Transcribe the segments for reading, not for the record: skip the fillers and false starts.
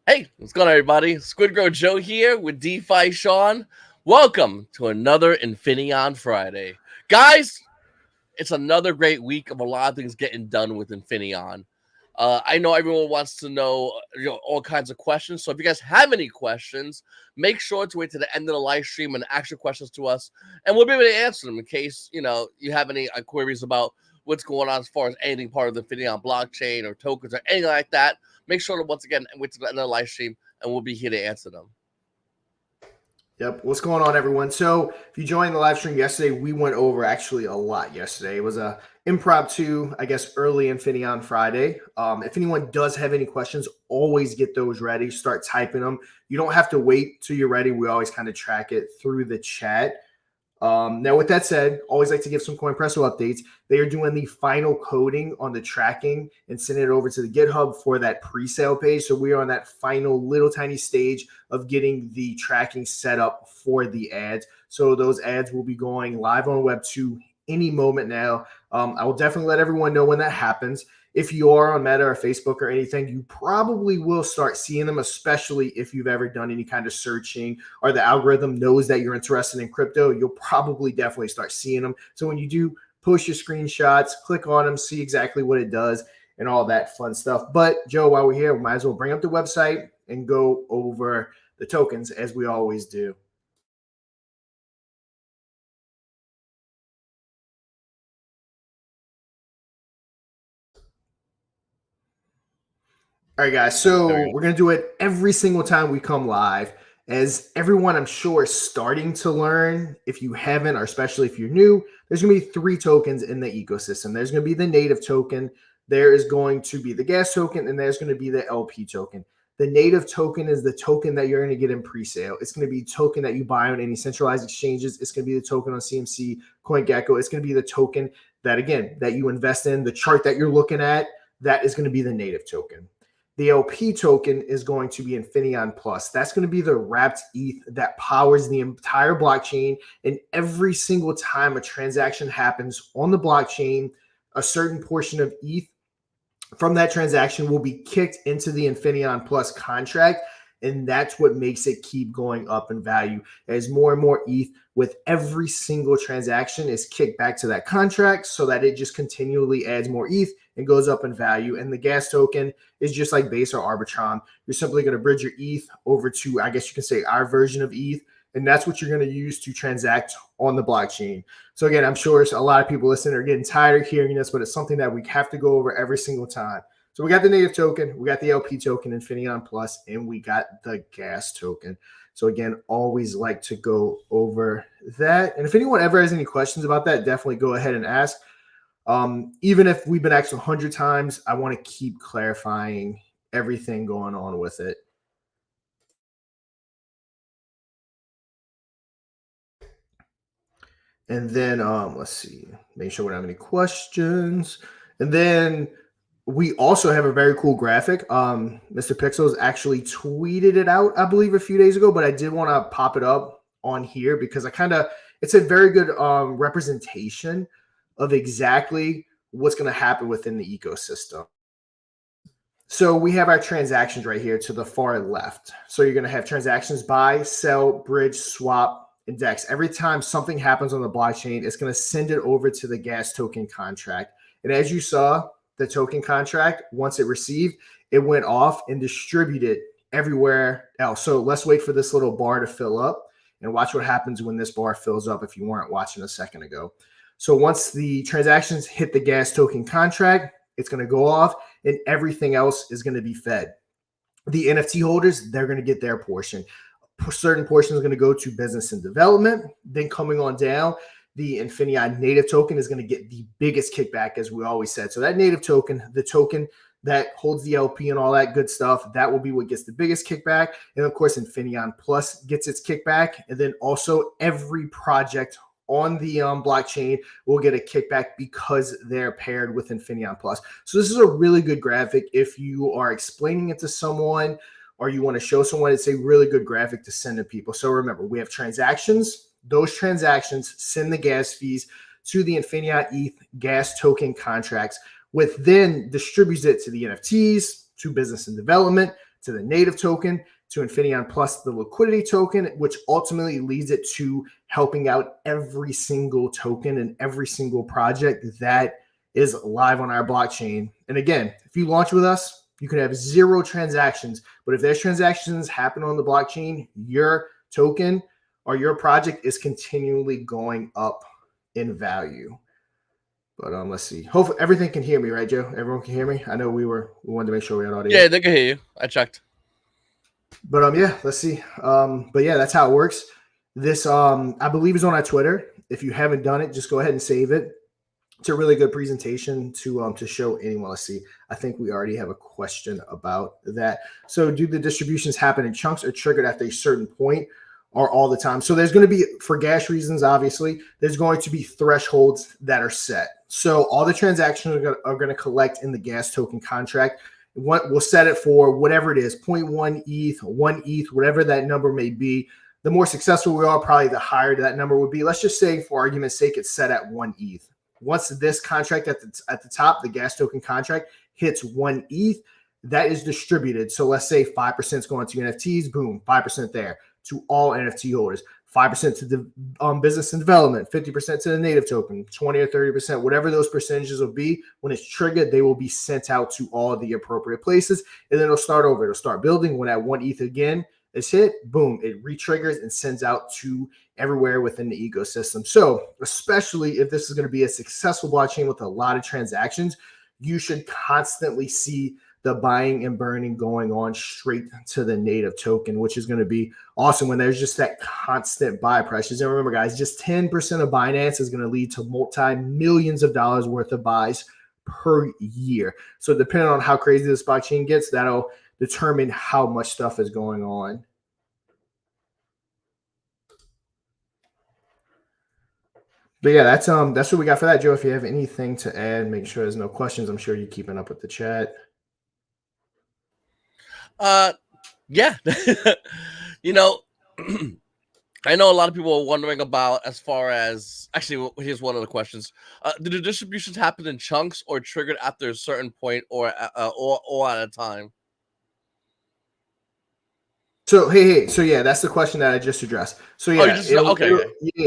Hey, what's going on, everybody? Squidgrow Joe here with Defi Shaun. Welcome to another Infinaeon Friday. Guys, it's another great week of a lot of things getting done with Infinaeon. I know everyone wants to know, all kinds of questions. So if you guys have any questions, make sure to wait to the end of the live stream and ask your questions to us, and we'll be able to answer them in case you have any queries about what's going on as far as anything part of the Infinaeon blockchain or tokens or anything like that. Make sure to once again wait to the end of the live stream, and we'll be here to answer them. Yep. What's going on, everyone? So if you joined the live stream yesterday, we went over actually a lot yesterday. It was a impromptu, I guess, early Infinion Friday. If anyone does have any questions, always get those ready. Start typing them. You don't have to wait till you're ready. We always kind of track it through the chat. Now, with that said, always like to give some CoinPresso updates. They are doing the final coding on the tracking and sending it over to the GitHub for that pre-sale page. So we are on that final little tiny stage of getting the tracking set up for the ads. So those ads will be going live on Web 2 any moment now. I will definitely let everyone know when that happens. If you are on Meta or Facebook or anything, you probably will start seeing them, especially if you've ever done any kind of searching or the algorithm knows that you're interested in crypto. You'll probably definitely start seeing them. So when you do post your screenshots, click on them, see exactly what it does and all that fun stuff. But Joe, while we're here, we might as well bring up the website and go over the tokens as we always do. All right, guys. So we're going to do it every single time we come live. As everyone, I'm sure, is starting to learn. If you haven't, or especially if you're new, there's going to be 3 tokens in the ecosystem. There's going to be the native token. There is going to be the gas token, and there's going to be the LP token. The native token is the token that you're going to get in pre-sale. It's going to be a token that you buy on any centralized exchanges. It's going to be the token on CMC, CoinGecko. It's going to be the token that, again, that you invest in. The chart that you're looking at, that is going to be the native token. The LP token is going to be Infinion Plus. That's going to be the wrapped ETH that powers the entire blockchain. And every single time a transaction happens on the blockchain, a certain portion of ETH from that transaction will be kicked into the Infinion Plus contract. And that's what makes it keep going up in value as more and more ETH with every single transaction is kicked back to that contract so that it just continually adds more ETH and goes up in value. And the gas token is just like Base or Arbitron. You're simply going to bridge your ETH over to, I guess you can say, our version of ETH. And that's what you're going to use to transact on the blockchain. So again, I'm sure a lot of people listening are getting tired of hearing this, but it's something that we have to go over every single time. So we got the native token, we got the LP token, Infinion Plus, and we got the gas token. So again, always like to go over that. And if anyone ever has any questions about that, definitely go ahead and ask. Even if we've been asked 100 times, I want to keep clarifying everything going on with it. And then let's see, make sure we don't have any questions. And then we also have a very cool graphic. Mr. Pixels actually tweeted it out, I believe, a few days ago, but I did want to pop it up on here because it's a very good representation of exactly what's going to happen within the ecosystem. So we have our transactions right here to the far left. So you're going to have transactions buy, sell, bridge, swap, index. Every time something happens on the blockchain, it's going to send it over to the gas token contract. And as you saw, the token contract, once it received, it went off and distributed everywhere else. So let's wait for this little bar to fill up and watch what happens when this bar fills up if you weren't watching a second ago. So once the transactions hit the gas token contract, it's going to go off and everything else is going to be fed. The NFT holders, they're going to get their portion. A certain portion is going to go to business and development. Then coming on down, the Infinion native token is going to get the biggest kickback, as we always said. So that native token, the token that holds the LP and all that good stuff, that will be what gets the biggest kickback. And of course, Infinion Plus gets its kickback. And then also every project on the blockchain will get a kickback because they're paired with Infinion Plus. So this is a really good graphic. If you are explaining it to someone or you want to show someone, it's a really good graphic to send to people. So remember, we have transactions. Those transactions send the gas fees to the Infinion ETH gas token contracts, which then distributes it to the NFTs, to business and development, to the native token, to Infinion plus the liquidity token, which ultimately leads it to helping out every single token and every single project that is live on our blockchain. And again, if you launch with us, you can have 0 transactions. But if there's transactions happen on the blockchain, your token or your project is continually going up in value. But let's see. Hopefully everything can hear me, right, Joe? Everyone can hear me. I know we wanted to make sure we had audio. Yeah, they can hear you. I checked. But yeah, let's see. But yeah, that's how it works. This I believe is on our Twitter. If you haven't done it, just go ahead and save it. It's a really good presentation to show anyone. Let's see. I think we already have a question about that. So, do the distributions happen in chunks or triggered at a certain point or all the time? So, there's going to be, for gas reasons, obviously, there's going to be thresholds that are set. So, all the transactions are going to collect in the gas token contract. We'll set it for whatever it is, 0.1 ETH, 1 ETH, whatever that number may be. The more successful we are, probably the higher that number would be. Let's just say, for argument's sake, it's set at 1 ETH. Once this contract at the top, the gas token contract hits 1 ETH, that is distributed. So let's say 5% is going to NFTs, boom, 5% there to all NFT holders, 5% to the business and development, 50% to the native token, 20 or 30%, whatever those percentages will be. When it's triggered, they will be sent out to all the appropriate places, and then it'll start over. It'll start building. When that 1 ETH again is hit, boom, it re-triggers and sends out to everywhere within the ecosystem. So especially if this is going to be a successful blockchain with a lot of transactions, you should constantly see the buying and burning going on straight to the native token, which is going to be awesome when there's just that constant buy pressures. And remember, guys, just 10% of Binance is going to lead to multi-millions of dollars worth of buys per year. So depending on how crazy this blockchain gets, that'll determine how much stuff is going on. But yeah, that's what we got for that, Joe. If you have anything to add, make sure there's no questions. I'm sure you're keeping up with the chat. Yeah. You know, I know a lot of people are wondering about, as far as, actually, here's one of the questions. Do the distributions happen in chunks or triggered after a certain point or at a time? So so yeah, that's the question that I just addressed. So yeah,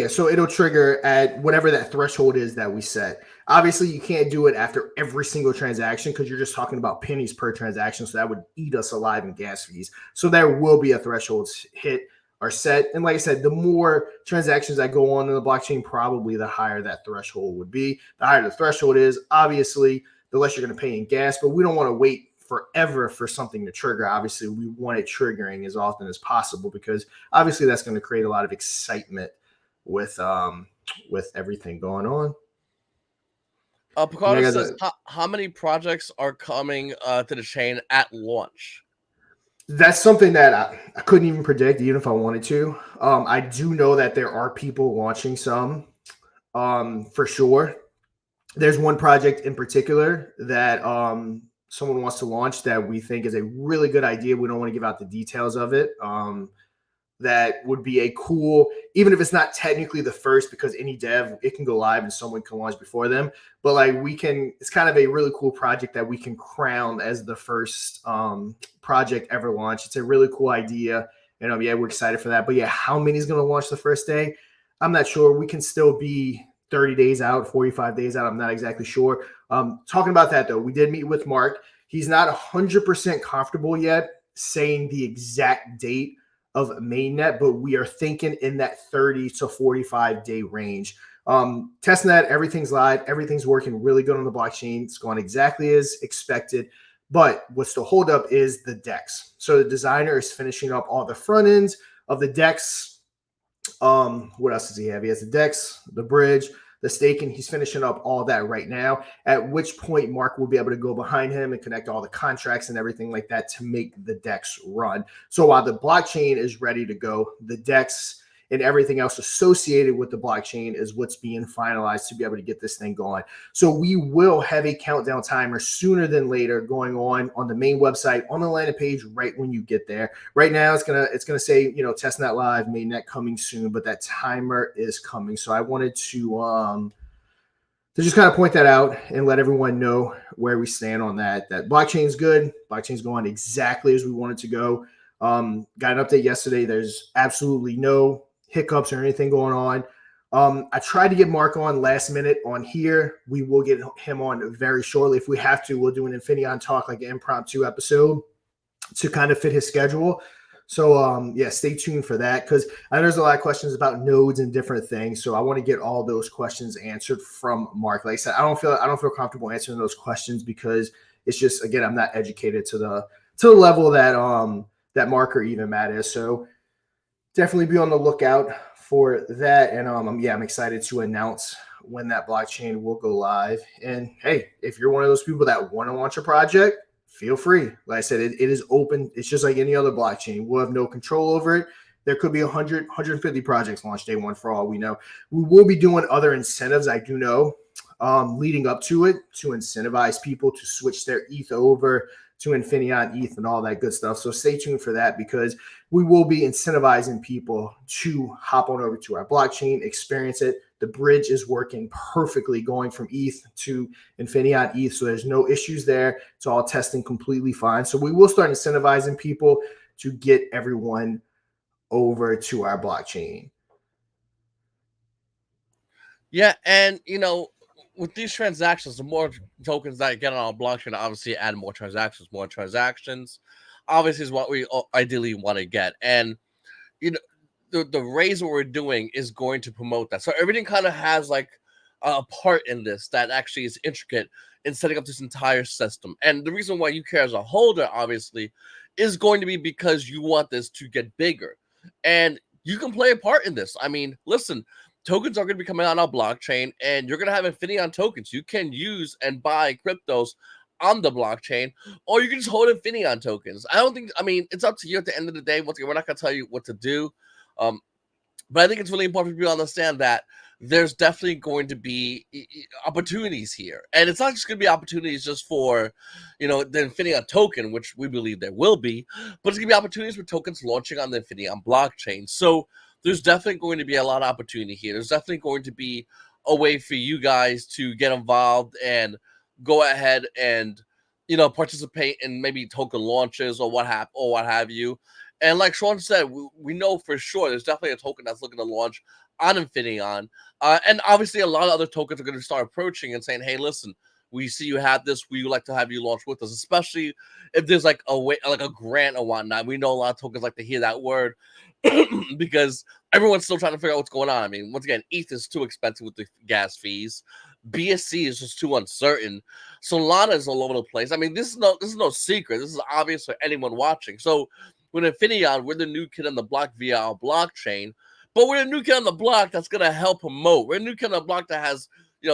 so it'll trigger at whatever that threshold is that we set. Obviously, you can't do it after every single transaction because you're just talking about pennies per transaction, so that would eat us alive in gas fees. So there will be a threshold hit or set, and like I said, the more transactions that go on in the blockchain, probably the higher that threshold would be. The higher the threshold is, obviously, the less you're going to pay in gas. But we don't want to wait forever for something to trigger. Obviously, we want it triggering as often as possible because obviously that's going to create a lot of excitement with everything going on. Picard says, how many projects are coming to the chain at launch? That's something that I couldn't even predict, even if I wanted to. I do know that there are people launching some, for sure. There's one project in particular that someone wants to launch that we think is a really good idea. We don't want to give out the details of it. That would be a cool, even if it's not technically the first, because any dev, it can go live and someone can launch before them. But like it's kind of a really cool project that we can crown as the first project ever launched. It's a really cool idea. And yeah, we're excited for that. But yeah, how many is going to launch the first day? I'm not sure. We can still be 30 days out, 45 days out. I'm not exactly sure. Talking about that, though, we did meet with Mark. He's not 100% comfortable yet saying the exact date of MainNet, but we are thinking in that 30 to 45 day range. TestNet, everything's live. Everything's working really good on the blockchain. It's going exactly as expected. But what's the holdup is the DEX. So the designer is finishing up all the front ends of the DEX. What else does he have? He has the DEX, the bridge, the staking. He's finishing up all that right now, at which point Mark will be able to go behind him and connect all the contracts and everything like that to make the DEX run. So while the blockchain is ready to go, the DEX and everything else associated with the blockchain is what's being finalized to be able to get this thing going. So we will have a countdown timer sooner than later going on the main website, on the landing page right when you get there. Right now it's gonna say, TestNet live, MainNet coming soon, but that timer is coming. So I wanted to to just kind of point that out and let everyone know where we stand on that. That blockchain is good. Blockchain's going exactly as we want it to go. Got an update yesterday. There's absolutely no hiccups or anything going on. I tried to get Mark on last minute on here. We will get him on very shortly. If we have to, we'll do an Infinion talk, like an impromptu episode to kind of fit his schedule. So yeah, stay tuned for that, because I know there's a lot of questions about nodes and different things. So I want to get all those questions answered from Mark. Like I said, I don't feel comfortable answering those questions because it's just, again, I'm not educated to the level that that Mark or even Matt is. So definitely be on the lookout for that. And yeah, I'm excited to announce when that blockchain will go live. And hey, if you're one of those people that want to launch a project, feel free. Like I said, it is open. It's just like any other blockchain. We'll have no control over it. There could be 100, 150 projects launched day one for all we know. We will be doing other incentives, I do know, leading up to it, to incentivize people to switch their ETH over to Infinion ETH and all that good stuff. So stay tuned for that, because we will be incentivizing people to hop on over to our blockchain, experience it. The bridge is working perfectly, going from ETH to Infinion ETH. So there's no issues there. It's all testing completely fine. So we will start incentivizing people to get everyone over to our blockchain. Yeah, and with these transactions, the more tokens that get on our blockchain, obviously add more transactions. More transactions, obviously, is what we ideally want to get. And you know, the raise what we're doing is going to promote that. So everything kind of has like a part in this that actually is intricate in setting up this entire system. And the reason why you care as a holder, obviously, is going to be because you want this to get bigger. And you can play a part in this. I mean, listen, tokens are going to be coming on our blockchain, and you're going to have Infinion tokens. You can use and buy cryptos on the blockchain, or you can just hold Infinion tokens. I mean, it's up to you at the end of the day. Once again, we're not going to tell you what to do. Um, but I think it's really important for people to understand that there's definitely going to be opportunities here. And it's not just going to be opportunities just for, the Infinion token, which we believe there will be, but it's going to be opportunities for tokens launching on the Infinion blockchain. So there's definitely going to be a lot of opportunity here. There's definitely going to be a way for you guys to get involved and go ahead and, participate in maybe token launches or what have you. And like Shaun said, we know for sure there's definitely a token that's looking to launch on Infinion. And obviously a lot of other tokens are going to start approaching and saying, hey, listen, we see you have this. We would like to have you launch with us, especially if there's like a way, like a grant or whatnot. We know a lot of tokens like to hear that word because everyone's still trying to figure out what's going on. I mean, once again, ETH is too expensive with the gas fees. BSC is just too uncertain. Solana is all over the place. I mean, this is no secret. This is obvious for anyone watching. So with Infinion, we're the new kid on the block via our blockchain, but we're a new kid on the block that's gonna help promote. We're a new kid on the block that has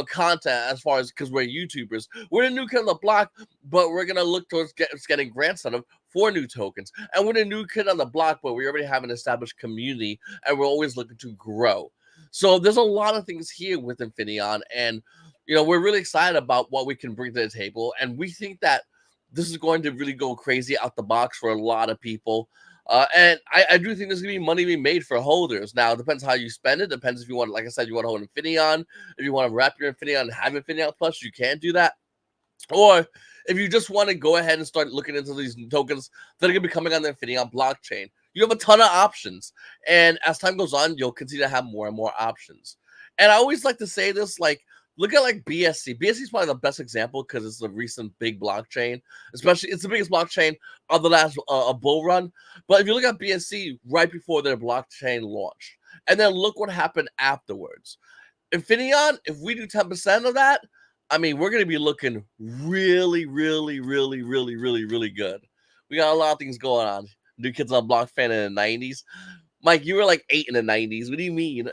content as far as because we're YouTubers. We're a new kid on the block, but we're gonna look towards getting grants out of for new tokens. And we're a new kid on the block, but we already have an established community, and we're always looking to grow. So there's a lot of things here with Infinion, and we're really excited about what we can bring to the table, and we think that this is going to really go crazy out the box for a lot of people. And I do think there's going to be money being made for holders. Now, it depends how you spend it. Depends if you want, like I said, you want to hold Infinion. If you want to wrap your Infinion and have Infinion Plus, you can do that. Or if you just want to go ahead and start looking into these tokens that are going to be coming on the Infinion blockchain, you have a ton of options. And as time goes on, you'll continue to have more and more options. And I always like to say this, like, look at like BSC. BSC is probably the best example because it's the recent big blockchain. Especially, it's the biggest blockchain of the last bull run. But if you look at BSC right before their blockchain launched, and then look what happened afterwards. Infinion, if we do 10% of that, I mean, we're going to be looking really, really, really, really, really, really good. We got a lot of things going on. New Kids on Block fan in the 90s. Mike, you were like 8 in the 90s. What do you mean?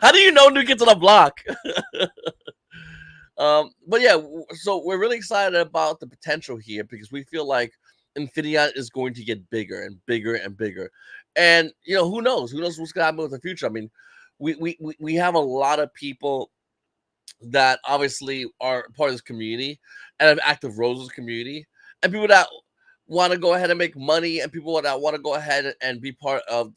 How do you know New Kids on the Block? But yeah, so we're really excited about the potential here because we feel like Infinion is going to get bigger and bigger and bigder. And who knows? Who knows what's gonna happen with the future? I mean, we have a lot of people that obviously are part of this community and have active roles in this community, and people that want to go ahead and make money, and people that want to go ahead and be part of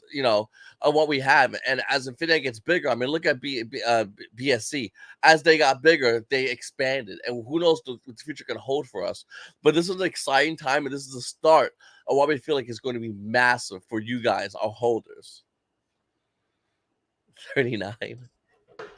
of what we have. And as Infinitum gets bigger, I mean, look at BSC. As they got bigger, they expanded, and who knows what the future can hold for us. But this is an exciting time, and this is the start of what we feel like is going to be massive for you guys, our holders. 39.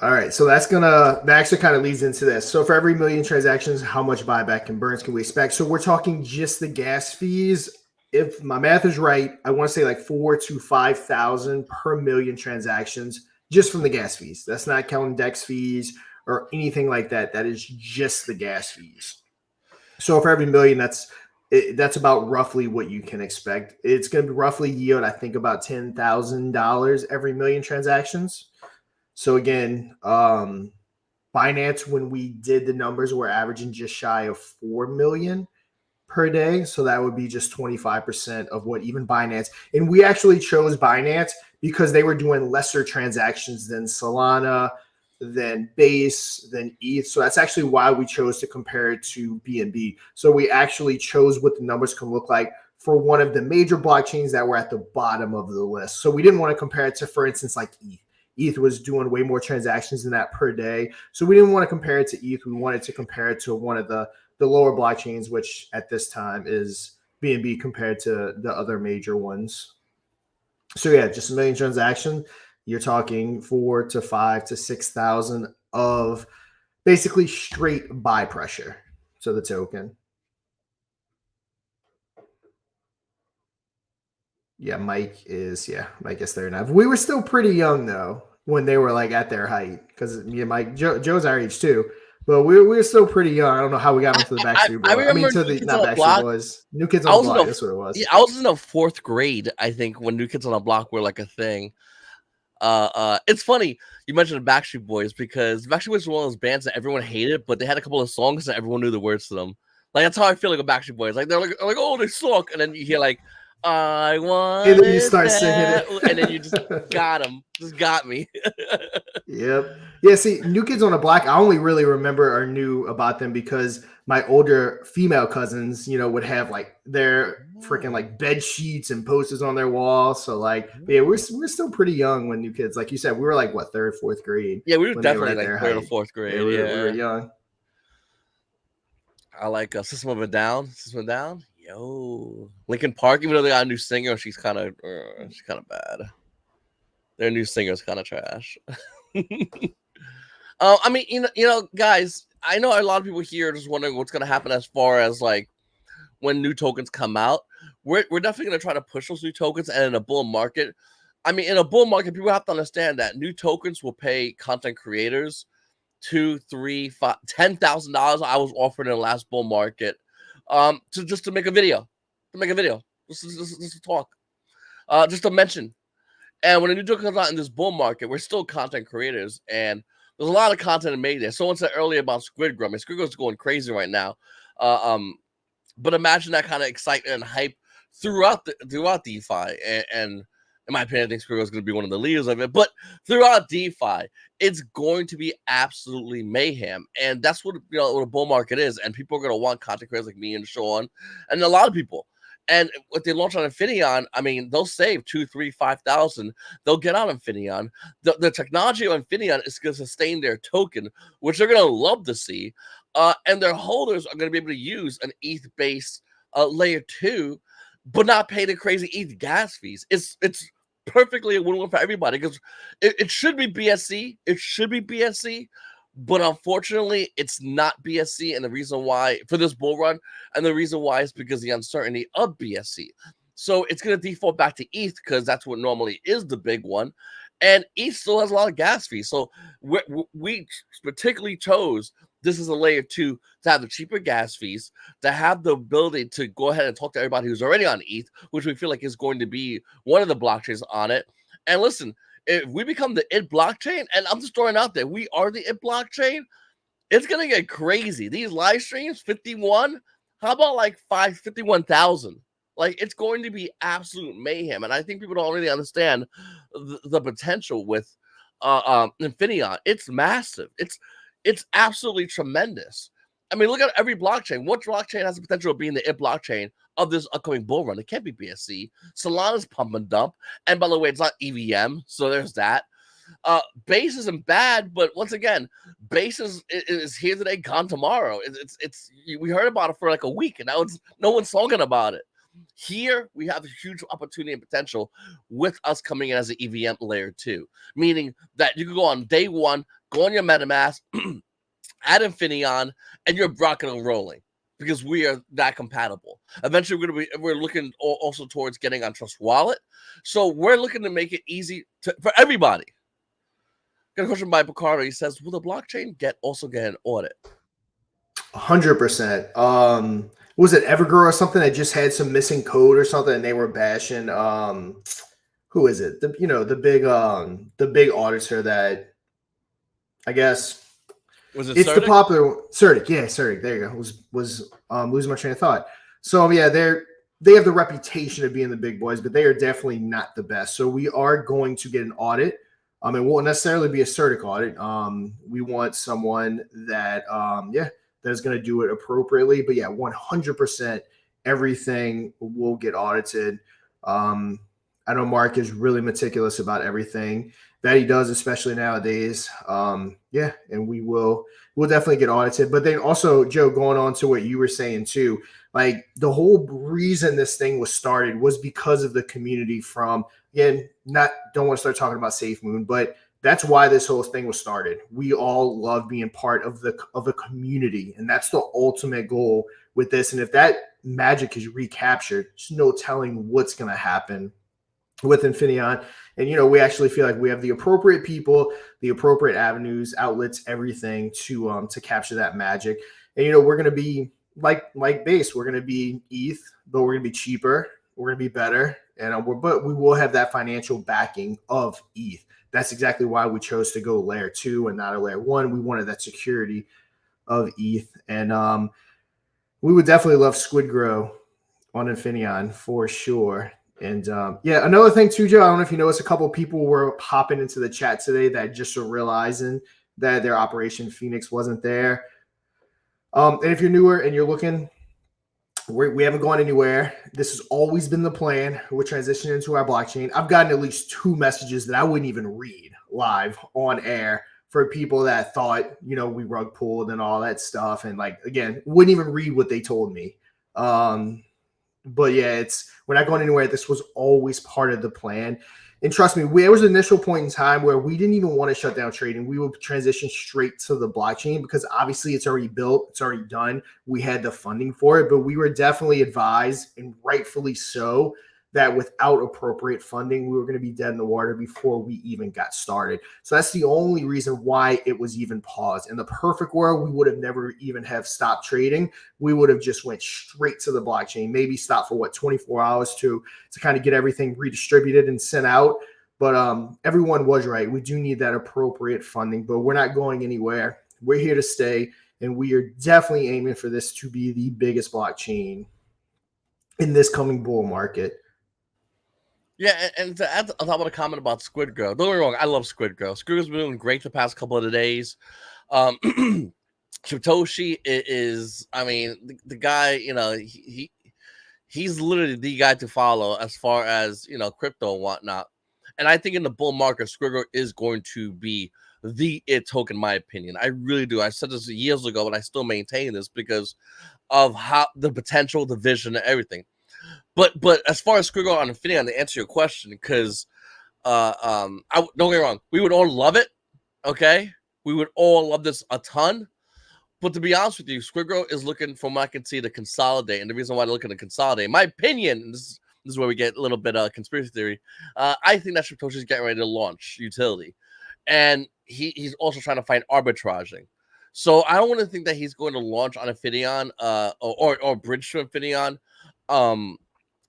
All right, so that actually kind of leads into this. So for every million transactions, how much buyback and burns can we expect? So we're talking just the gas fees. If my math is right, I want to say like 4,000 to 5,000 per million transactions just from the gas fees. That's not counting DEX fees or anything like that. That is just the gas fees. So for every million, that's about roughly what you can expect. It's going to roughly yield, I think, about $10,000 every million transactions. So again, Binance, when we did the numbers, we're averaging just shy of 4 million per day. So that would be just 25% of what even Binance. And we actually chose Binance because they were doing lesser transactions than Solana, than Base, than ETH. So that's actually why we chose to compare it to BNB. So we actually chose what the numbers can look like for one of the major blockchains that were at the bottom of the list. So we didn't want to compare it to, for instance, like ETH. ETH was doing way more transactions than that per day. So we didn't want to compare it to ETH. We wanted to compare it to one of the lower blockchains, which at this time is BNB compared to the other major ones. So yeah, just a million transactions. You're talking 4 to 5 to 6,000 of basically straight buy pressure to the token. Yeah, Mike is 39. We were still pretty young though when they were like at their height, because me and Mike, Joe's our age too, but we were still pretty young. I don't know how we got into the Backstreet Boys. I mean, remember to New the Kids not on the Backstreet Block. Boys, New Kids on the Block. That's what it was. Yeah, I was in the 4th grade, I think, when New Kids on the Block were like a thing. It's funny you mentioned the Backstreet Boys, because Backstreet Boys were one of those bands that everyone hated, but they had a couple of songs that everyone knew the words to them. Like, that's how I feel like with Backstreet Boys. Like, they're like oh, they suck, and then you hear like, I want And then you it start singing that, it. and then you just got them, just got me. Yep. Yeah, see, New Kids on the Block, I only really remember or knew about them because my older female cousins, would have like their freaking like bed sheets and posters on their wall. So like, but yeah, we're still pretty young when New Kids, like you said, we were like what, 3rd, 4th grade Yeah, we were when they were definitely at like their 3rd or height. 4th Yeah, grade. we were young. I like System of a Down. System of a Down. Yo, Linkin Park. Even though they got a new singer, she's kind of bad. Their new singer's kind of trash. I mean, guys, I know a lot of people here are just wondering what's going to happen as far as like when new tokens come out. We're definitely going to try to push those new tokens, and in a bull market, I mean, in a bull market, people have to understand that new tokens will pay content creators $2, $3, $5, $10,000. I was offered in the last bull market, to make a video, just to talk, just to mention. And when a new token comes out in this bull market, we're still content creators, and there's a lot of content made there. Someone said earlier about Squidgrow. I mean, Squidgrow's going crazy right now. But imagine that kind of excitement and hype throughout DeFi. And in my opinion, I think Squidgrow is going to be one of the leaders of it. But throughout DeFi, it's going to be absolutely mayhem, and that's what what a bull market is. And people are going to want content creators like me and Shaun, and a lot of people. And what they launch on Infinion, I mean, they'll save 2, 3, 5,000. They'll get on Infinion. The technology of Infinion is going to sustain their token, which they're going to love to see. And their holders are going to be able to use an ETH-based layer 2, but not pay the crazy ETH gas fees. It's perfectly a win-win for everybody, because it should be BSC. It should be BSC. But unfortunately, it's not BSC, and the reason why for this bull run, and the reason why is because the uncertainty of BSC. So it's going to default back to ETH, because that's what normally is the big one, and ETH still has a lot of gas fees. So we particularly chose this as a layer 2 to have the cheaper gas fees, to have the ability to go ahead and talk to everybody who's already on ETH, which we feel like is going to be one of the blockchains on it. And listen, if we become the IT blockchain, and I'm just throwing out there, we are the IT blockchain, it's gonna get crazy. These live streams, 51. How about like 51,000? Like, it's going to be absolute mayhem, and I think people don't really understand the potential with Infinion. It's massive. It's absolutely tremendous. I mean, look at every blockchain. What blockchain has the potential of being the IT blockchain of this upcoming bull run. It can't be BSC. Solana's pump and dump. And by the way, it's not EVM, so there's that. Base isn't bad, but once again, base is here today, gone tomorrow. It's we heard about it for like a week, and now no one's talking about it. Here we have a huge opportunity and potential with us coming in as an EVM layer 2, meaning that you can go on day one, go on your MetaMask, add Infinion, and you're rocking and rolling because we are that compatible. Eventually, we're looking also towards getting on Trust Wallet, so we're looking to make it easy for everybody. Got a question by Picardo. He says, "Will the blockchain also get an audit?" 100%. Was it Evergrow or something that just had some missing code or something, and they were bashing? Who is it? The big auditor that I guess was it? It's Certic? the popular Certic. Yeah, Certic. There you go. Was losing my train of thought. So yeah, they have the reputation of being the big boys, but they are definitely not the best. So we are going to get an audit. It won't necessarily be a Certic audit. We want someone that that is going to do it appropriately. But yeah, 100% everything will get audited. I know Mark is really meticulous about everything that he does, especially nowadays. And we'll definitely get audited. But then also, Joe, going on to what you were saying too, like the whole reason this thing was started was because of the community from, again, don't want to start talking about Safe Moon, but that's why this whole thing was started. We all love being part of a community, and that's the ultimate goal with this. And if that magic is recaptured, there's no telling what's going to happen with Infinion. And we actually feel like we have the appropriate people, the appropriate avenues, outlets, everything to capture that magic. And we're going to be like base. We're going to be ETH, but we're going to be cheaper. We're going to be better, and but we will have that financial backing of ETH. That's exactly why we chose to go layer 2 and not a layer 1. We wanted that security of ETH, and we would definitely love Squidgrow on Infinion for sure. And another thing too, Joe, I don't know if you noticed, a couple of people were popping into the chat today that just are realizing that their Operation Phoenix wasn't there. And if you're newer and you're looking, we haven't gone anywhere. This has always been the plan. We're transitioning into our blockchain. I've gotten at least 2 messages that I wouldn't even read live on air for people that thought, we rug pulled and all that stuff. And again, wouldn't even read what they told me. But yeah, we're not going anywhere. This was always part of the plan. And trust me, there was an initial point in time where we didn't even want to shut down trading. We would transition straight to the blockchain because obviously it's already built. It's already done. We had the funding for it, but we were definitely advised, and rightfully so, that without appropriate funding, we were going to be dead in the water before we even got started. So that's the only reason why it was even paused. In the perfect world, we would have never even have stopped trading. We would have just went straight to the blockchain, maybe stop for 24 hours to kind of get everything redistributed and sent out. But everyone was right. We do need that appropriate funding, but we're not going anywhere. We're here to stay, and we are definitely aiming for this to be the biggest blockchain in this coming bull market. Yeah, and to add on top of the comment about Squidgrow, don't get me wrong, I love Squidgrow. Squidgrow's been doing great the past couple of days. Satoshi is, the guy, he's literally the guy to follow as far as, crypto and whatnot. And I think in the bull market, Squidgrow is going to be the it token, in my opinion. I really do. I said this years ago, but I still maintain this because of how the potential, the vision, and everything. But as far as Squidgrow on Infinion, to answer your question, because don't get me wrong, we would all love it. Okay, we would all love this a ton. But to be honest with you, Squidgrow is looking, from what I can see, to consolidate. And the reason why they're looking to consolidate, in my opinion, this is where we get a little bit of conspiracy theory. I think that Satoshi is getting ready to launch utility, and he's also trying to find arbitraging. So I don't want to think that he's going to launch on Infinion or bridge to Infinion.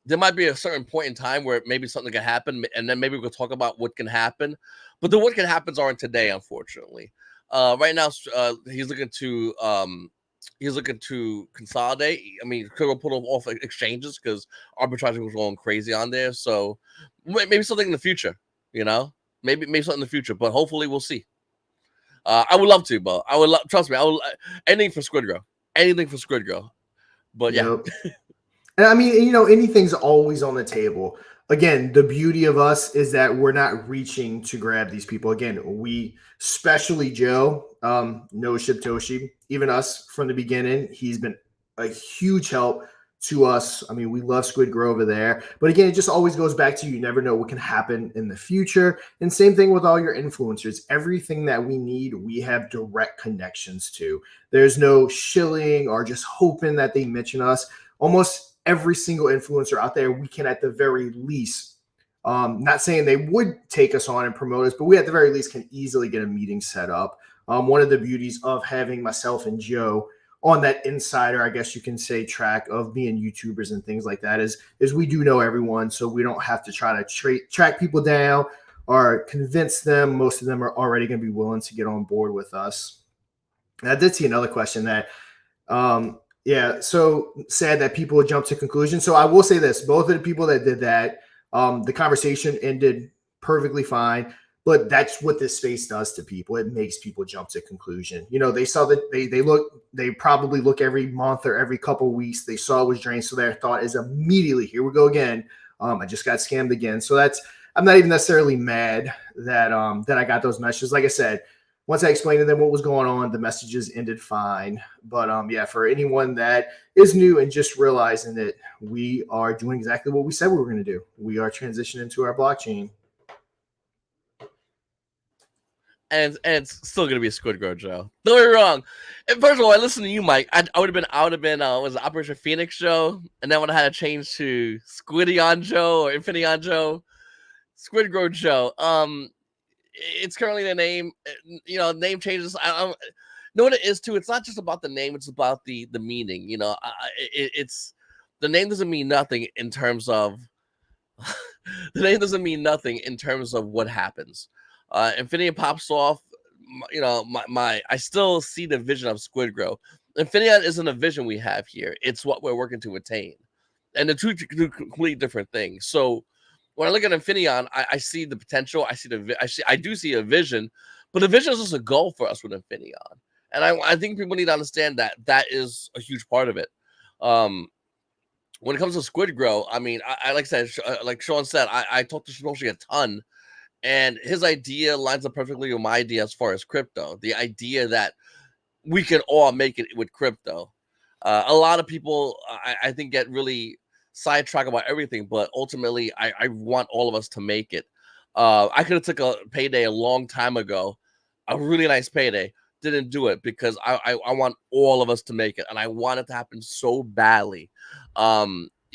There might be a certain point in time where maybe something can happen, and then maybe we'll talk about what can happen. But the what can happens aren't today, unfortunately. Right now, he's looking to consolidate. Could put off exchanges because arbitraging was going crazy on there. So maybe something in the future, maybe something in the future. But hopefully, we'll see. I would love to, but I would trust me. I would anything for Squidgrow. But yeah. Yep. And I mean, anything's always on the table. Again, the beauty of us is that we're not reaching to grab these people. Again, we, especially Joe, no Shibtoshi, even us from the beginning, he's been a huge help to us. I mean, we love Squidgrow over there. But again, it just always goes back to you never know what can happen in the future. And same thing with all your influencers. Everything that we need, we have direct connections to. There's no shilling or just hoping that they mention us. Almost every single influencer out there, we can at the very least, not saying they would take us on and promote us, but we at the very least can easily get a meeting set up. One of the beauties of having myself and Joe on that insider, I guess you can say, track of being YouTubers and things like that is we do know everyone, so we don't have to try to track people down or convince them. Most of them are already going to be willing to get on board with us. And I did see another question that yeah, so sad that people would jump to conclusions. So I will say this: both of the people that did that, the conversation ended perfectly fine. But that's what this space does to people. It makes people jump to conclusion. They saw that they probably look every month or every couple of weeks. They saw it was drained, so their thought is immediately, here we go again. I just got scammed again. So I'm not even necessarily mad that I got those messages. Like I said, once I explained to them what was going on, the messages ended fine. But yeah, for anyone that is new and just realizing that we are doing exactly what we said we were going to do, we are transitioning to our blockchain. And it's still gonna be a Squidgrow Joe. Don't get me wrong. And first of all, I listened to you, Mike. I would have been was it Operation Phoenix Joe, and then when I had to change to Squidion Joe or Infinion Joe, Squidgrow Joe. It's currently the name. Name changes. I don't know what it is too. It's not just about the name; it's about the meaning. It's the name doesn't mean nothing in terms of the name doesn't mean nothing in terms of what happens. Infinion pops off. My I still see the vision of Squidgrow. Infinion isn't a vision we have here; it's what we're working to attain, and the two complete different things. So when I look at Infinion, I see the potential. I do see a vision, but the vision is just a goal for us with Infinion, and I think people need to understand that is a huge part of it. When it comes to Squidgrow, I mean, I like I said, like Shaun said, I talked to Shimoshi a ton, and his idea lines up perfectly with my idea as far as crypto. The idea that we can all make it with crypto. A lot of people, I think, get really sidetracked about everything, but ultimately, I want all of us to make it. I could have took a payday a long time ago, a really nice payday. Didn't do it because I want all of us to make it, and I want it to happen so badly.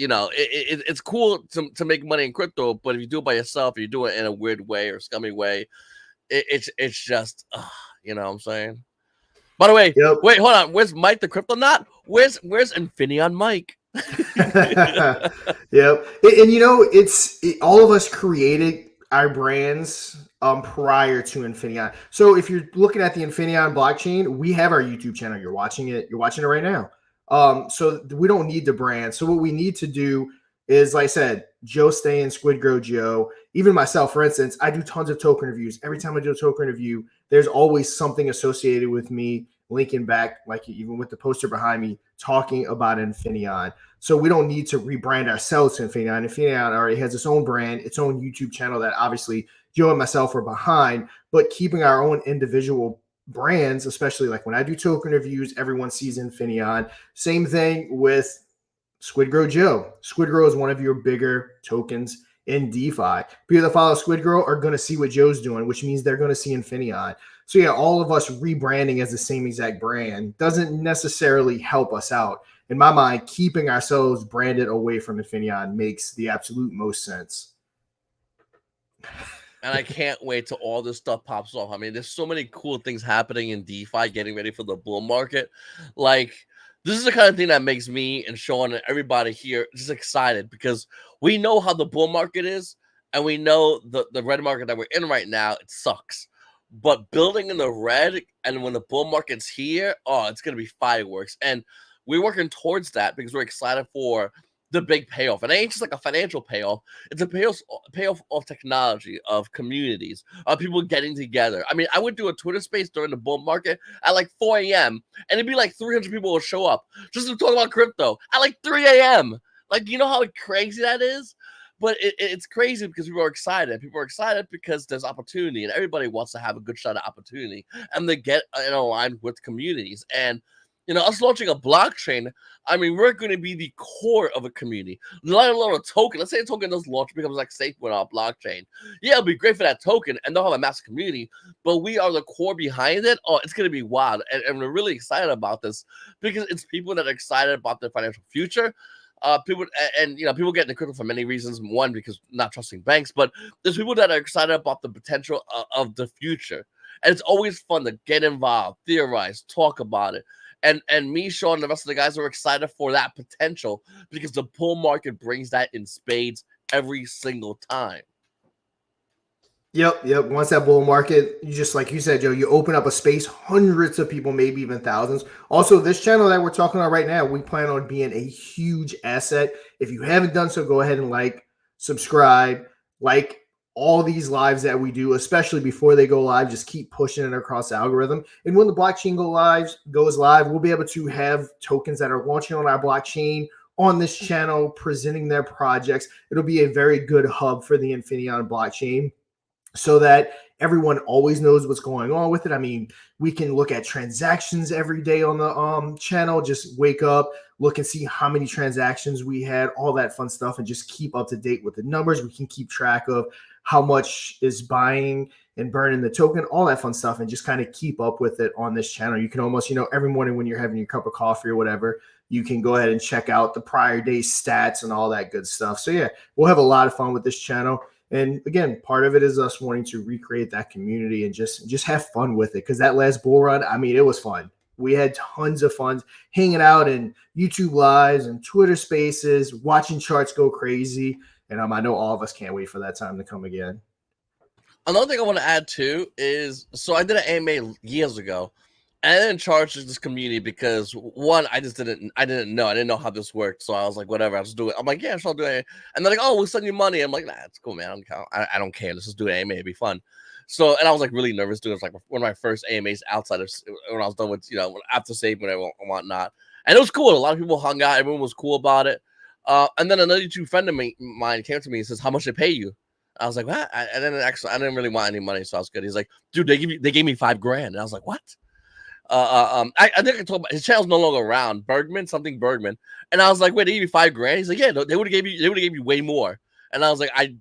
It's cool to make money in crypto, but if you do it by yourself, you do it in a weird way or scummy way, it's just, you know what I'm saying? By the way, Yep. wait, hold on. Where's Mike the Cryptonaut? Where's Infinion Mike? Yep. And all of us created our brands prior to Infinion. So if you're looking at the Infinion blockchain, we have our YouTube channel. You're watching it right now. So we don't need the brand. So what we need to do is, like I said, Joe Stain, Squidgrow Joe, even myself, for instance, I do tons of token reviews. Every time I do a token review, there's always something associated with me linking back, like even with the poster behind me, talking about Infinion. So we don't need to rebrand ourselves to Infinion. Infinion already has its own brand, its own YouTube channel that obviously Joe and myself are behind, but keeping our own individual brands, especially like when I do token reviews, everyone sees Infinion. Same thing with Squidgrow Joe. Squidgrow is one of your bigger tokens in DeFi. People that follow Squidgrow are going to see what Joe's doing, which means they're going to see Infinion. So yeah, all of us rebranding as the same exact brand doesn't necessarily help us out. In my mind, keeping ourselves branded away from Infinion makes the absolute most sense. And I can't wait till all this stuff pops off. I mean, there's so many cool things happening in DeFi, getting ready for the bull market. Like, this is the kind of thing that makes me and Shaun and everybody here just excited because we know how the bull market is, and we know the red market that we're in right now, it sucks. But building in the red, and when the bull market's here, oh, it's gonna be fireworks. And we're working towards that because we're excited for the big payoff. And it ain't just like a financial payoff. It's a payoff of technology, of communities, of people getting together. I mean, I would do a Twitter space during the bull market at like 4 a.m. and it'd be like 300 people will show up just to talk about crypto at like 3 a.m. Like, you know how crazy that is? But it's crazy because people are excited. People are excited because there's opportunity, and everybody wants to have a good shot at opportunity, and they get in aligned with communities. And us launching a blockchain, I mean, we're going to be the core of a community, let alone a token. Let's say a token does launch, becomes like safe with our blockchain. Yeah, it'll be great for that token, and they'll have a massive community. But we are the core behind it. Oh, it's going to be wild, and we're really excited about this because it's people that are excited about their financial future. People and people get into crypto for many reasons. One, because not trusting banks, but there's people that are excited about the potential of the future, and it's always fun to get involved, theorize, talk about it. And me, Shaun, and the rest of the guys are excited for that potential because the bull market brings that in spades every single time. Yep. Once that bull market, you just like you said, Joe, you open up a space, hundreds of people, maybe even thousands. Also, this channel that we're talking about right now, we plan on being a huge asset. If you haven't done so, go ahead and subscribe, like all these lives that we do, especially before they go live. Just keep pushing it across the algorithm. And when the blockchain goes live, we'll be able to have tokens that are launching on our blockchain on this channel, presenting their projects. It'll be a very good hub for the Infinaeon blockchain, so that everyone always knows what's going on with it. I mean, we can look at transactions every day on the channel, just wake up, look and see how many transactions we had, all that fun stuff, and just keep up to date with the numbers. We can keep track of how much is buying and burning the token, all that fun stuff, and just kind of keep up with it on this channel. You can almost, every morning when you're having your cup of coffee or whatever, you can go ahead and check out the prior day's stats and all that good stuff. So yeah, we'll have a lot of fun with this channel. And again, part of it is us wanting to recreate that community and just have fun with it. Because that last bull run, I mean, it was fun. We had tons of fun hanging out in YouTube lives and Twitter spaces, watching charts go crazy. And I know all of us can't wait for that time to come again. Another thing I want to add too is, so I did an AMA years ago, and I didn't charge this community because one, I didn't know how this worked. So I was like, whatever, I'll just do it. I'm like, yeah, sure, I'll do it. And they're like, oh, we'll send you money. I'm like, nah, it's cool, man. I don't care. Let's just do an AMA. It'd be fun. So, and I was like really nervous doing it. It was like one of my first AMAs outside of when I was done with, after saving whatever and whatnot. And it was cool. A lot of people hung out. Everyone was cool about it. And then another YouTube friend of mine came to me and says, how much they pay you? I was like, what? And then actually, I didn't really want any money, so I was good. He's like, dude, they gave me $5,000, and I was like, what? I think I told his channel's no longer around. Bergman, and I was like, wait, they gave you $5,000? He's like, yeah, they would have gave you way more. And I was like, I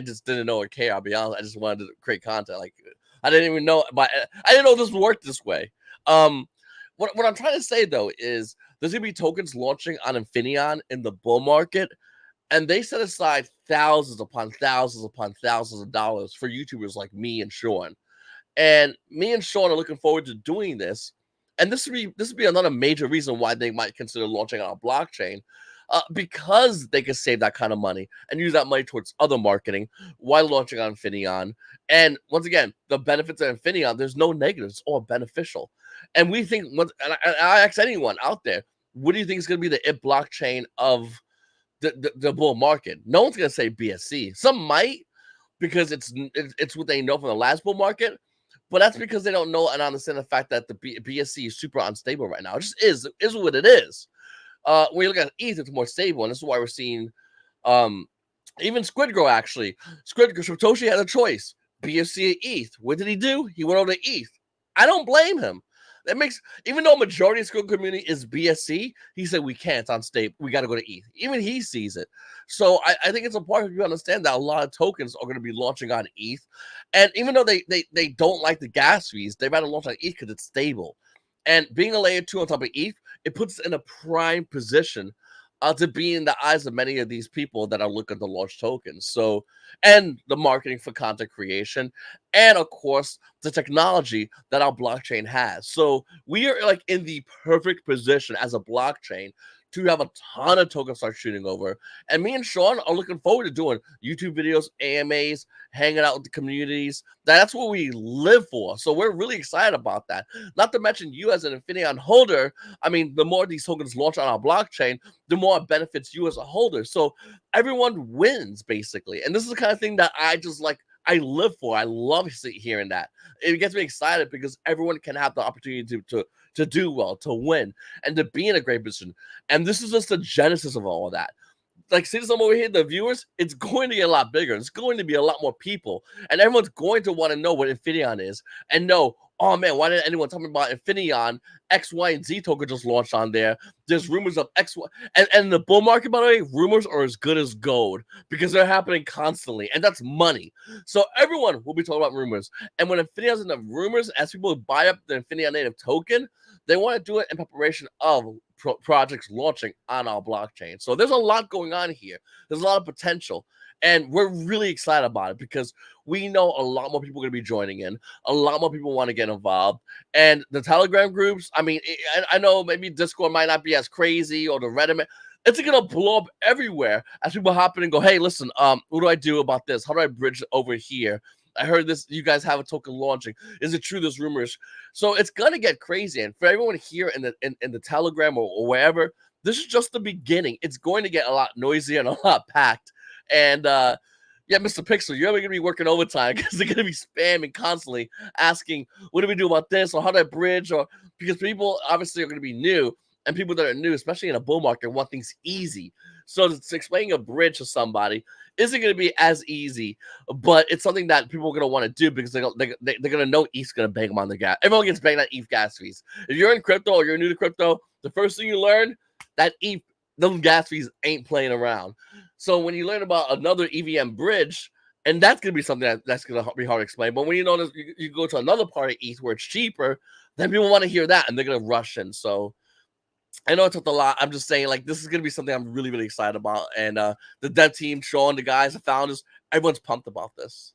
just didn't know or care. I'll be honest, I just wanted to create content. Like, I didn't even know, but I didn't know this worked this way. What I'm trying to say though is there's gonna be tokens launching on Infinion in the bull market. And they set aside thousands upon thousands upon thousands of dollars for YouTubers like me and Shaun. And me and Shaun are looking forward to doing this. And this would be another major reason why they might consider launching on a blockchain, because they could save that kind of money and use that money towards other marketing while launching on Infinion. And once again, the benefits of Infinion, there's no negatives, it's all beneficial. And we think, and I ask anyone out there, what do you think is going to be the IT blockchain of the bull market? No one's gonna say BSC. Some might, because it's what they know from the last bull market, but that's because they don't know and understand the fact that the BSC is super unstable right now. It just is what it is. When you look at ETH, it's more stable, and this is why we're seeing even Squidgrow actually. Satoshi had a choice: BSC or ETH. What did he do? He went over to ETH. I don't blame him. That makes, even though majority of the Squidgrow community is BSC, he said we can't, it's unstable. We got to go to ETH. Even he sees it. So I think it's important for you to understand that a lot of tokens are going to be launching on ETH. And even though they don't like the gas fees, they rather launch on ETH because it's stable. And being a layer 2 on top of ETH, it puts us in a prime position to be in the eyes of many of these people that are looking to launch tokens. So, and the marketing for content creation, and of course, the technology that our blockchain has. So we are like in the perfect position as a blockchain to have a ton of tokens start shooting over. And me and Shaun are looking forward to doing YouTube videos, AMAs, hanging out with the communities. That's what we live for. So we're really excited about that. Not to mention you as an Infinion holder. I mean, the more these tokens launch on our blockchain, the more it benefits you as a holder. So everyone wins basically. And this is the kind of thing that I just like, I live for. I love hearing that. It gets me excited because everyone can have the opportunity to do well, to win, and to be in a great position. And this is just the genesis of all of that. like see some over here, the viewers, it's going to get a lot bigger. It's going to be a lot more people, and everyone's going to want to know what Infinion is and know. Oh man, why didn't anyone tell me about Infinion? X, Y, and Z token just launched on there. There's rumors of X, Y, and the bull market, by the way, rumors are as good as gold because they're happening constantly, and that's money. So everyone will be talking about rumors. And when Infinion's in the rumors, as people buy up the Infinion native token, they want to do it in preparation of projects launching on our blockchain. So there's a lot going on here. There's a lot of potential. And we're really excited about it because we know a lot more people are going to be joining in. A lot more people want to get involved. And the Telegram groups, I mean, I know maybe Discord might not be as crazy or the Reddit. It's going to blow up everywhere as people hop in and go, hey, listen, what do I do about this? How do I bridge over here? I heard this. You guys have a token launching. Is it true? There's rumors. So it's gonna get crazy. And for everyone here in the Telegram or wherever, this is just the beginning. It's going to get a lot noisier and a lot packed. And yeah, Mr. Pixel, you're gonna be working overtime because they're gonna be spamming constantly, asking, "What do we do about this?" or "How do I bridge?" or because people obviously are gonna be new, and people that are new, especially in a bull market, want things easy. So it's explaining a bridge to somebody isn't going to be as easy, but it's something that people are going to want to do because they're going to know ETH's going to bang them on the gas. Everyone gets banged on ETH gas fees. If you're in crypto or you're new to crypto, the first thing you learn that ETH, those gas fees ain't playing around. So when you learn about another EVM bridge, and that's going to be something that's going to be hard to explain. But when you know you go to another part of ETH where it's cheaper, then people want to hear that and they're going to rush in. So I know it took a lot. I'm just saying, like, this is going to be something I'm really, really excited about. And the dev team, Shaun, the guys, the founders, everyone's pumped about this.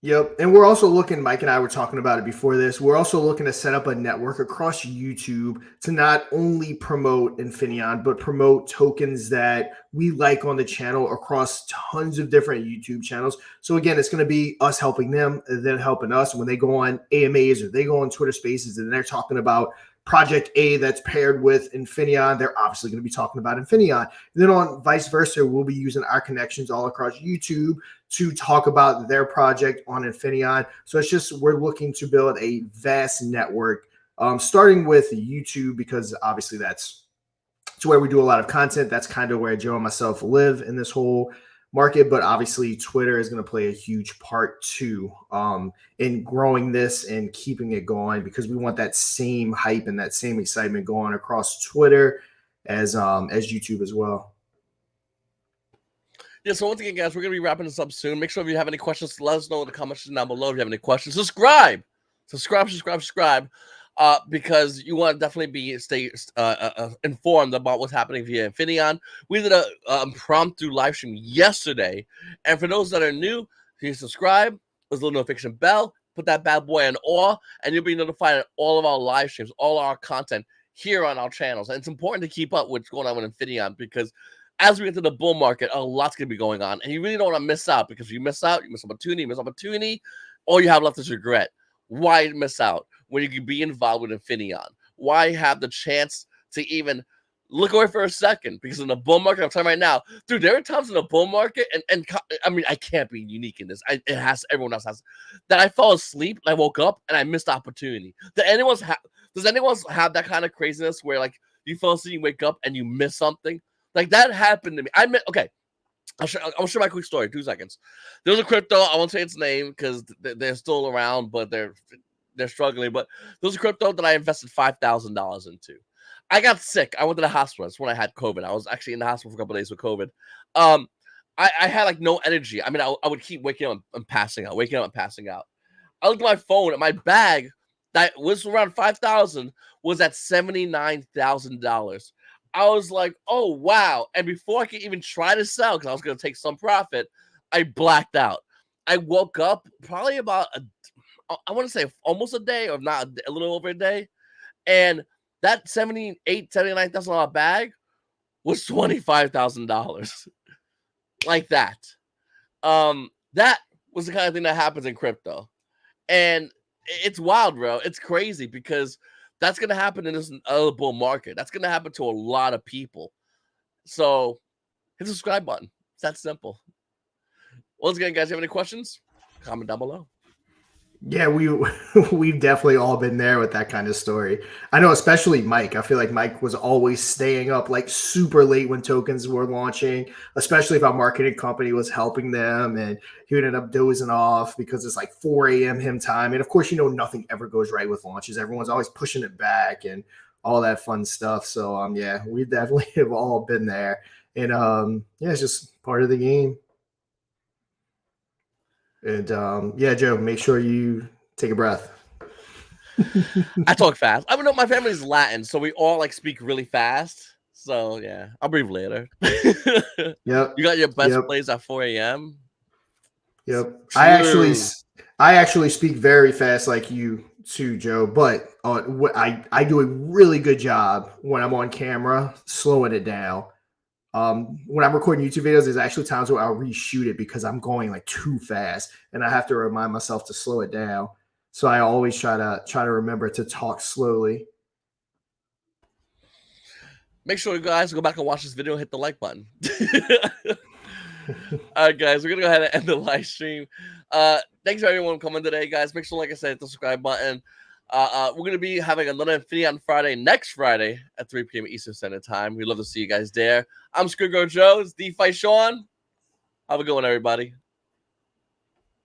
Yep. And we're also looking, Mike and I were talking about it before this. We're also looking to set up a network across YouTube to not only promote Infinion, but promote tokens that we like on the channel across tons of different YouTube channels. So again, it's going to be us helping them, them helping us. When they go on AMAs or they go on Twitter Spaces and they're talking about Project A that's paired with Infinion, they're obviously going to be talking about Infinion. And then on vice versa, we'll be using our connections all across YouTube to talk about their project on Infinion. So it's just, we're looking to build a vast network, starting with YouTube, because obviously that's where we do a lot of content. That's kind of where Joe and myself live in this whole market. But obviously Twitter is going to play a huge part too, in growing this and keeping it going, because we want that same hype and that same excitement going across Twitter as YouTube as well. Yeah, so once again, guys, we're going to be wrapping this up soon. Make sure if you have any questions, let us know in the comments down below. If you have any questions, subscribe, because you want to definitely stay informed about what's happening via Infinion. We did a impromptu live stream yesterday, and for those that are new, you subscribe, there's a little notification bell, put that bad boy on all, and you'll be notified of all of our live streams, all our content here on our channels. And it's important to keep up with what's going on with Infinion, because as we get to the bull market, a lot's going to be going on. And you really don't want to miss out, because if you miss out, you miss opportunity. All you have left is regret. Why miss out when you can be involved with Infinion? Why have the chance to even look away for a second? Because in the bull market, I'm telling you right now, dude, there are times in the bull market, and I mean, I can't be unique in this. Everyone else has, that I fell asleep and I woke up and I missed opportunity. Does anyone have that kind of craziness where, like, you fall asleep, you wake up, and you miss something? Like, that happened to me. Okay, I'll share my quick story. 2 seconds. There was a crypto. I won't say its name because they're still around, but they're struggling. But there was a crypto that I invested $5,000 into. I got sick. I went to the hospital. That's when I had COVID. I was actually in the hospital for a couple of days with COVID. I had like no energy. I mean, I would keep waking up and passing out, I looked at my phone, and my bag that was around 5,000 was at $79,000. I was like, oh, wow. And before I could even try to sell, because I was going to take some profit, I blacked out. I woke up probably about, I want to say almost a day, or not a little over a day. And that $79,000 bag was $25,000. Like that. That was the kind of thing that happens in crypto. And it's wild, bro. It's crazy, because that's going to happen in this other bull market. That's going to happen to a lot of people. So hit the subscribe button. It's that simple. Once again, guys, if you have any questions, comment down below. Yeah, we've definitely all been there with that kind of story. I know, especially Mike. I feel like Mike was always staying up like super late when tokens were launching, especially if our marketing company was helping them, and he would end up dozing off because it's like 4 a.m. him time. And of course, nothing ever goes right with launches. Everyone's always pushing it back and all that fun stuff. So yeah, we definitely have all been there, and yeah, it's just part of the game. And yeah, Joe, make sure you take a breath. I talk fast. I mean, no, my family's Latin, so we all like speak really fast. So yeah, I'll breathe later. Yep. You got your best Yep. plays at 4 a.m. Yep. True. I actually speak very fast like you too, Joe, but I do a really good job when I'm on camera slowing it down. When I'm recording YouTube videos, there's actually times where I'll reshoot it because I'm going like too fast and I have to remind myself to slow it down. So I always try to remember to talk slowly. Make sure you guys go back and watch this video and hit the like button. All right, guys, we're gonna go ahead and end the live stream. Thanks for everyone coming today, guys. Make sure, like I said, hit the subscribe button. We're gonna be having another Infinaeon Friday next Friday at 3 p.m. Eastern Standard Time. We'd love to see you guys there. I'm Squidgrow Joe. It's DeFi Shaun. Have a good one, everybody.